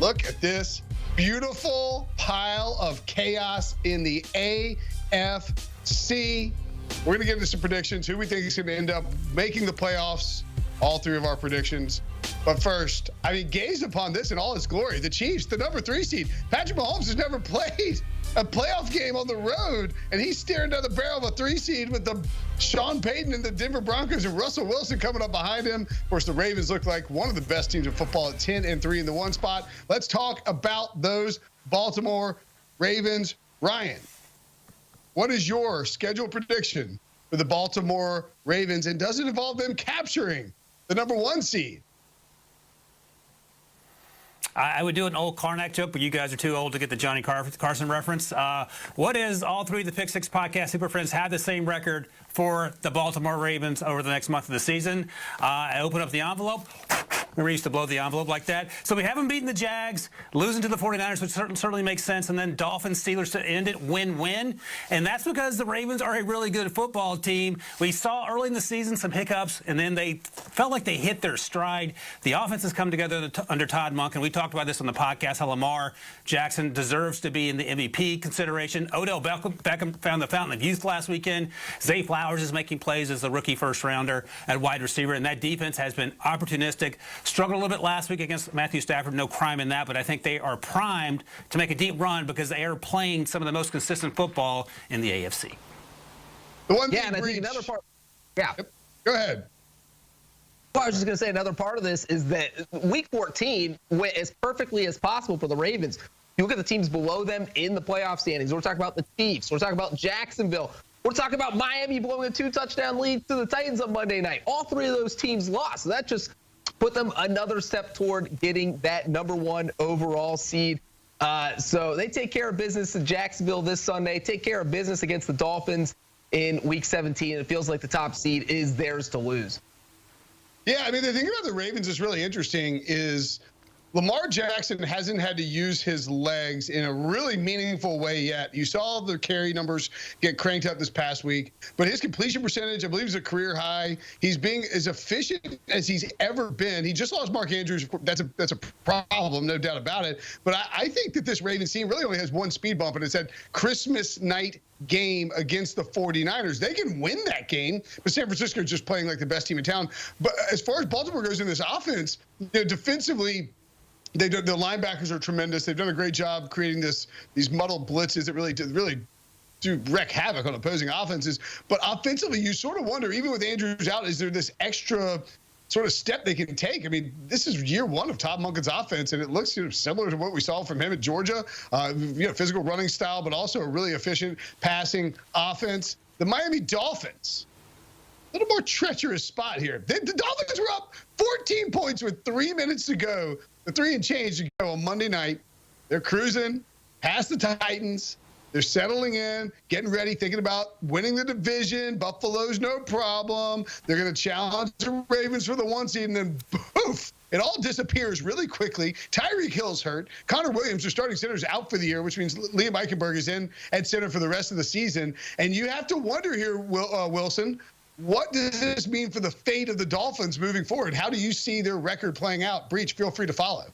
Look at this beautiful pile of chaos in the AFC. We're going to get into some predictions. Who we think is going to end up making the playoffs. All three of our predictions. But first, gaze upon this in all its glory. The Chiefs, the number 3 seed. Patrick Mahomes has never played a playoff game on the road, and he's staring down the barrel of a 3 seed with the Sean Payton and the Denver Broncos and Russell Wilson coming up behind him. Of course, the Ravens look like one of the best teams in football at 10-3 in the 1 spot. Let's talk about those Baltimore Ravens. Ryan, what is your schedule prediction for the Baltimore Ravens, and does it involve them capturing the number 1 seed? I would do an old Karnak joke, but you guys are too old to get the Johnny Carson reference. What is all three of the Pick Six Podcast Super Friends have the same record for the Baltimore Ravens over the next month of the season? I open up the envelope. Remember, we used to blow the envelope like that. So we haven't beaten the Jags, losing to the 49ers, which certainly makes sense, and then Dolphins, Steelers to end it, win-win. And that's because the Ravens are a really good football team. We saw early in the season some hiccups, and then they felt like they hit their stride. The offense has come together under Todd Monk, and we talked about this on the podcast, how Lamar Jackson deserves to be in the MVP consideration. Odell Beckham found the fountain of youth last weekend. Zay Flowers is making plays as the rookie first-rounder at wide receiver, and that defense has been opportunistic. Struggled a little bit last week against Matthew Stafford. No crime in that, but I think they are primed to make a deep run because they are playing some of the most consistent football in the AFC. The one thing and I think another part. Yeah. Yep. Go ahead. Well, I was just going to say another part of this is that Week 14 went as perfectly as possible for the Ravens. You look at the teams below them in the playoff standings. We're talking about the Chiefs. We're talking about Jacksonville. We're talking about Miami blowing a 2-touchdown lead to the Titans on Monday night. All three of those teams lost. So that just put them another step toward getting that number 1 overall seed. So they take care of business in Jacksonville this Sunday, take care of business against the Dolphins in Week 17. It feels like the top seed is theirs to lose. Yeah, the thing about the Ravens is really interesting is Lamar Jackson hasn't had to use his legs in a really meaningful way yet. You saw the carry numbers get cranked up this past week, but his completion percentage, I believe, is a career high. He's being as efficient as he's ever been. He just lost Mark Andrews. That's a problem, no doubt about it. But I think that this Ravens team really only has one speed bump, and it's that Christmas night game against the 49ers. They can win that game, but San Francisco is just playing like the best team in town. But as far as Baltimore goes in this offense, defensively, the linebackers are tremendous. They've done a great job creating these muddled blitzes that really do wreak havoc on opposing offenses. But offensively, you sort of wonder, even with Andrews out, is there this extra sort of step they can take? This is year 1 of Todd Monken's offense, and it looks similar to what we saw from him at Georgia. Physical running style, but also a really efficient passing offense. The Miami Dolphins, a little more treacherous spot here. The Dolphins were up 14 points with 3 minutes to go. The 3 and change to go on Monday night. They're cruising past the Titans. They're settling in, getting ready, thinking about winning the division. Buffalo's no problem. They're going to challenge the Ravens for the 1 seed, and then poof, it all disappears really quickly. Tyreek Hill's hurt. Connor Williams, their starting center, is out for the year, which means Liam Eichenberg is in at center for the rest of the season. And you have to wonder here, Wilson, what does this mean for the fate of the Dolphins moving forward? How do you see their record playing out? Breach, feel free to follow.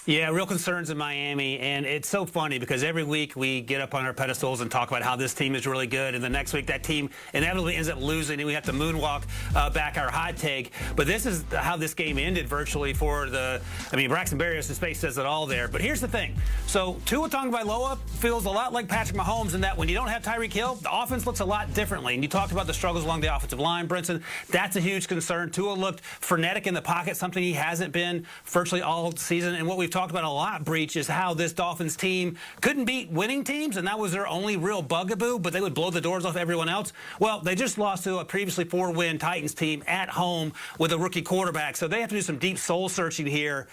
Yeah, real concerns in Miami, and it's so funny because every week we get up on our pedestals and talk about how this team is really good, and the next week that team inevitably ends up losing, and we have to moonwalk back our hot take. But this is how this game ended virtually for the – Braxton Berrios' face says it all there. But here's the thing. So Tua Tagovailoa feels a lot like Patrick Mahomes in that when you don't have Tyreek Hill, the offense looks a lot differently. And you talked about the struggles along the offensive line, Brinson. That's a huge concern. Tua looked frenetic in the pocket, something he hasn't been virtually all season. And what we've talked about a lot, Breach, is how this Dolphins team couldn't beat winning teams, and that was their only real bugaboo, but they would blow the doors off everyone else. Well, they just lost to a previously 4-win Titans team at home with a rookie quarterback, so they have to do some deep soul searching here.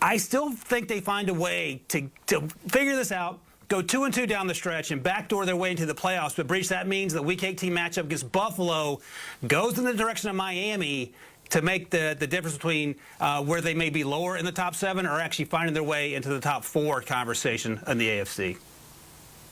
I still think they find a way to figure this out, go 2-2 down the stretch, and backdoor their way into the playoffs. But, Breach, that means the Week 18 matchup against Buffalo goes in the direction of Miami to make the difference between where they may be lower in the top 7 or actually finding their way into the top 4 conversation in the AFC.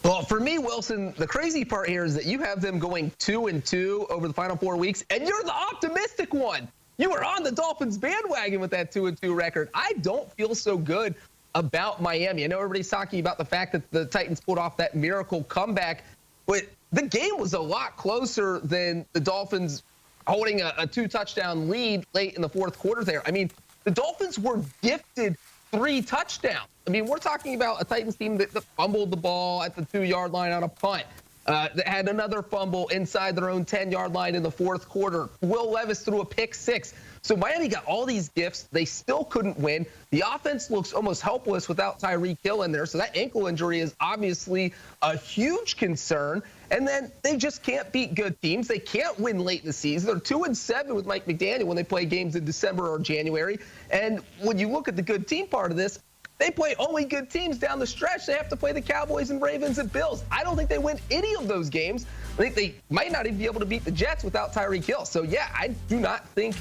Well, for me, Wilson, the crazy part here is that you have them going 2-2 over the final 4 weeks, and you're the optimistic one. you were on the Dolphins bandwagon with that 2-2 record. I don't feel so good about Miami. I know everybody's talking about the fact that the Titans pulled off that miracle comeback, but the game was a lot closer than the Dolphins holding a 2-touchdown lead late in the fourth quarter there. I mean, the Dolphins were gifted 3 touchdowns. I mean, we're talking about a Titans team that fumbled the ball at the 2-yard line on a punt. That had another fumble inside their own 10-yard line in the fourth quarter. Will Levis threw a pick 6. So Miami got all these gifts. They still couldn't win. The offense looks almost helpless without Tyreek Hill in there. So that ankle injury is obviously a huge concern. And then they just can't beat good teams. They can't win late in the season. They're 2-7 with Mike McDaniel when they play games in December or January. And when you look at the good team part of this, they play only good teams down the stretch. They have to play the Cowboys and Ravens and Bills. I don't think they win any of those games. I think they might not even be able to beat the Jets without Tyreek Hill. So, yeah, I do not think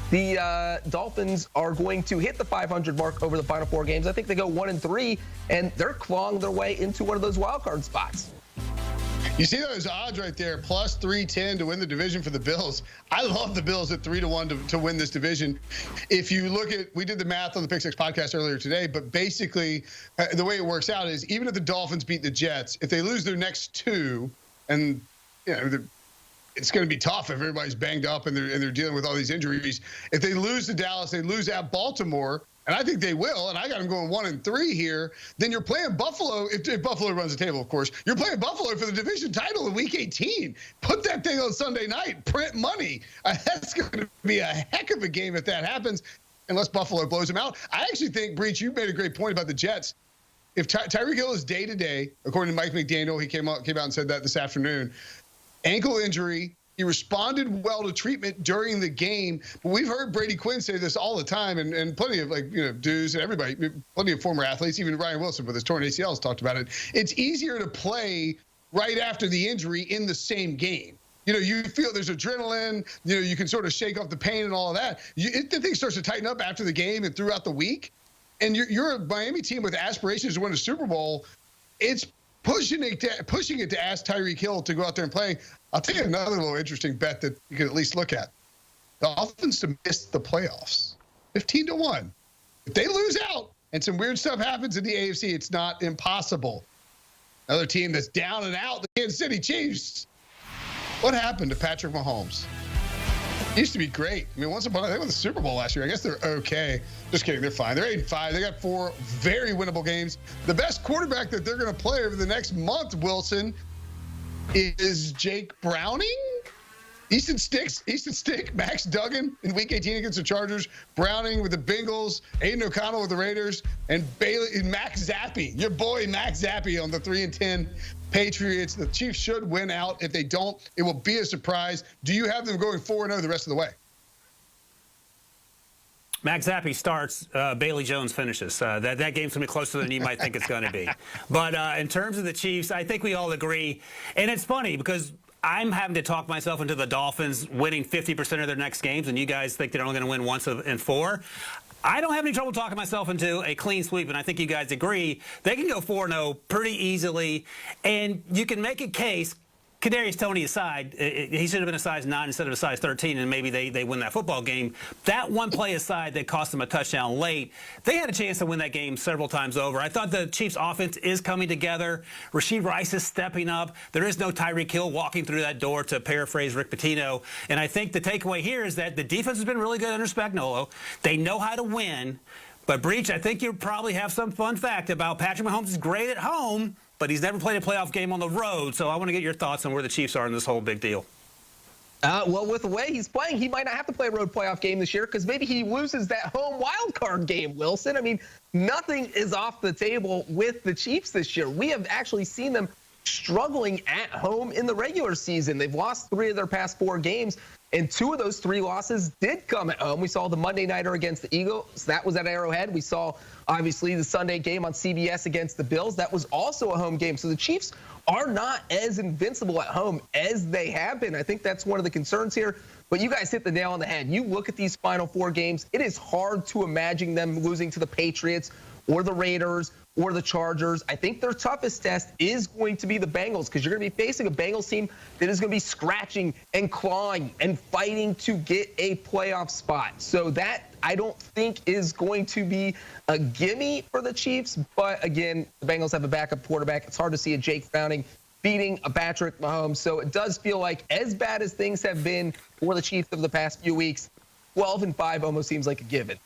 the Dolphins are going to hit the 500 mark over the final 4 games. I think they go 1-3, and they're clawing their way into one of those wild card spots. You see those odds right there, plus 310 to win the division for the Bills. I love the Bills at 3-1 to win this division. If you look at, we did the math on the Pick 6 podcast earlier today, but basically the way it works out is even if the Dolphins beat the Jets, if they lose their next 2, and it's going to be tough if everybody's banged up and they're dealing with all these injuries. If they lose to Dallas, they lose at Baltimore, and I think they will, and I got them going 1-3 here, then you're playing Buffalo, if Buffalo runs the table, of course. You're playing Buffalo for the division title in Week 18. Put that thing on Sunday night. Print money. That's going to be a heck of a game if that happens, unless Buffalo blows them out. I actually think, Breach, you made a great point about the Jets. If Tyreek Hill is day-to-day, according to Mike McDaniel, he came out and said that this afternoon, ankle injury, he responded well to treatment during the game. But we've heard Brady Quinn say this all the time, and plenty of dudes and everybody, plenty of former athletes, even Ryan Wilson with his torn ACLs talked about it. It's easier to play right after the injury in the same game. You feel there's adrenaline. You can sort of shake off the pain and all of that. The thing starts to tighten up after the game and throughout the week. And you're a Miami team with aspirations to win a Super Bowl. It's pushing it to ask Tyreek Hill to go out there and play. I'll tell you another little interesting bet that you can at least look at. The Dolphins to miss the playoffs, 15-1. If they lose out and some weird stuff happens in the AFC, it's not impossible. Another team that's down and out, the Kansas City Chiefs. What happened to Patrick Mahomes? He used to be great. I mean, once upon a time, they won the Super Bowl last year. I guess they're okay. Just kidding. They're fine. They're 8-5. They got 4 very winnable games. The best quarterback that they're going to play over the next month, Wilson, is Jake Browning. Easton Stick, Max Duggan in Week 18 against the Chargers, Browning with the Bengals, Aiden O'Connell with the Raiders, and Max Zappi, your boy Max Zappi on the 3-10 Patriots. The Chiefs should win out. If they don't, it will be a surprise. Do you have them going 4-0 the rest of the way? Max Zappi starts, Bailey Jones finishes. That game's going to be closer than you might think it's going to be. But in terms of the Chiefs, I think we all agree. And it's funny because I'm having to talk myself into the Dolphins winning 50% of their next games, and you guys think they're only going to win once in 4. I don't have any trouble talking myself into a clean sweep, and I think you guys agree. They can go 4-0 pretty easily, and you can make a case. Kadarius Toney aside, he should have been a size 9 instead of a size 13, and maybe they win that football game. That one play aside that cost them a touchdown late, they had a chance to win that game several times over. I thought the Chiefs' offense is coming together. Rashee Rice is stepping up. There is no Tyreek Hill walking through that door, to paraphrase Rick Pitino. And I think the takeaway here is that the defense has been really good under Spagnuolo. They know how to win. But, Breach, I think you probably have some fun fact about Patrick Mahomes is great at home, but he's never played a playoff game on the road. So I want to get your thoughts on where the Chiefs are in this whole big deal. Well, with the way he's playing, he might not have to play a road playoff game this year because maybe he loses that home wild card game, Wilson. I mean, nothing is off the table with the Chiefs this year. We have actually seen them struggling at home in the regular season. They've lost 3 of their past 4 games, and 2 of those 3 losses did come at home. We saw the Monday nighter against the Eagles. That was at Arrowhead. We saw, obviously, the Sunday game on CBS against the Bills. That was also a home game. So the Chiefs are not as invincible at home as they have been. I think that's one of the concerns here. But you guys hit the nail on the head. You look at these final 4 games, it is hard to imagine them losing to the Patriots or the Raiders or the Chargers. I think their toughest test is going to be the Bengals, because you're going to be facing a Bengals team that is going to be scratching and clawing and fighting to get a playoff spot. So that, I don't think, is going to be a gimme for the Chiefs. But again, the Bengals have a backup quarterback. It's hard to see a Jake Browning beating a Patrick Mahomes. So it does feel like, as bad as things have been for the Chiefs over the past few weeks, 12-5 almost seems like a given.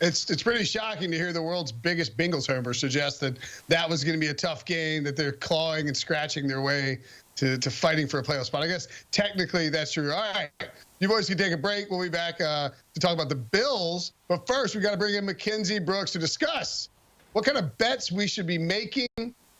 It's pretty shocking to hear the world's biggest Bengals homer suggest that was going to be a tough game, that they're clawing and scratching their way to fighting for a playoff spot. I guess technically that's true. All right, you boys can take a break. We'll be back to talk about the Bills. But first, we got to bring in Mackenzie Brooks to discuss what kind of bets we should be making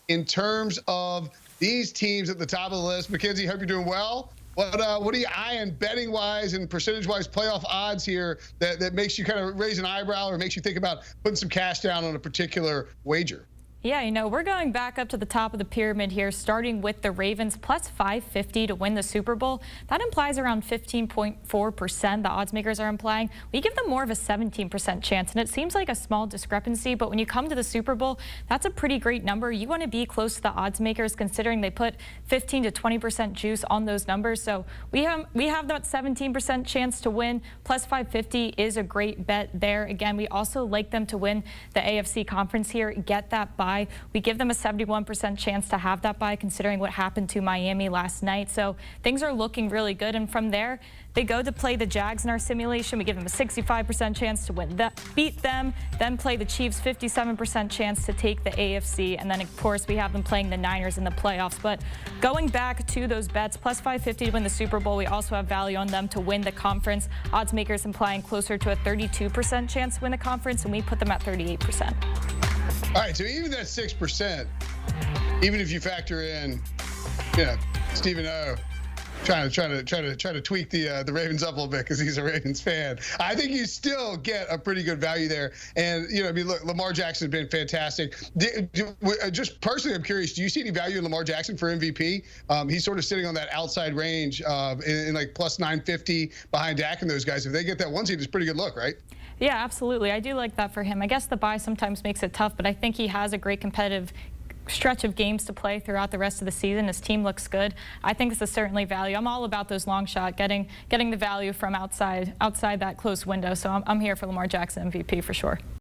in terms of these teams at the top of the list. Mackenzie, hope you're doing well. What are you eyeing betting-wise and percentage-wise playoff odds here that makes you kind of raise an eyebrow or makes you think about putting some cash down on a particular wager? Yeah, we're going back up to the top of the pyramid here, starting with the Ravens, plus 550 to win the Super Bowl. That implies around 15.4%. The odds makers are implying. We give them more of a 17% chance, and it seems like a small discrepancy, but when you come to the Super Bowl, that's a pretty great number. You want to be close to the odds makers, considering they put 15 to 20% juice on those numbers. So we have that 17% chance to win. Plus 550 is a great bet there. Again, we also like them to win the AFC conference here, get that bye. We give them a 71% chance to have that bye, considering what happened to Miami last night. So things are looking really good. And from there, they go to play the Jags in our simulation. We give them a 65% chance to beat them, then play the Chiefs, 57% chance to take the AFC. And then, of course, we have them playing the Niners in the playoffs. But going back to those bets, plus 550 to win the Super Bowl, we also have value on them to win the conference. Odds makers implying closer to a 32% chance to win the conference, and we put them at 38%. All right, so even that 6%, even if you factor in, Stephen O, trying to tweak the Ravens up a little bit because he's a Ravens fan, I think you still get a pretty good value there. And look, Lamar Jackson's been fantastic. Just personally, I'm curious, do you see any value in Lamar Jackson for MVP? He's sort of sitting on that outside range in like plus 950 behind Dak and those guys. If they get that one seed, it's a pretty good look, right? Yeah, absolutely. I do like that for him. I guess the bye sometimes makes it tough, but I think he has a great competitive stretch of games to play throughout the rest of the season. His team looks good. I think this is certainly value. I'm all about those long shot, getting the value from outside that close window. So I'm here for Lamar Jackson MVP for sure.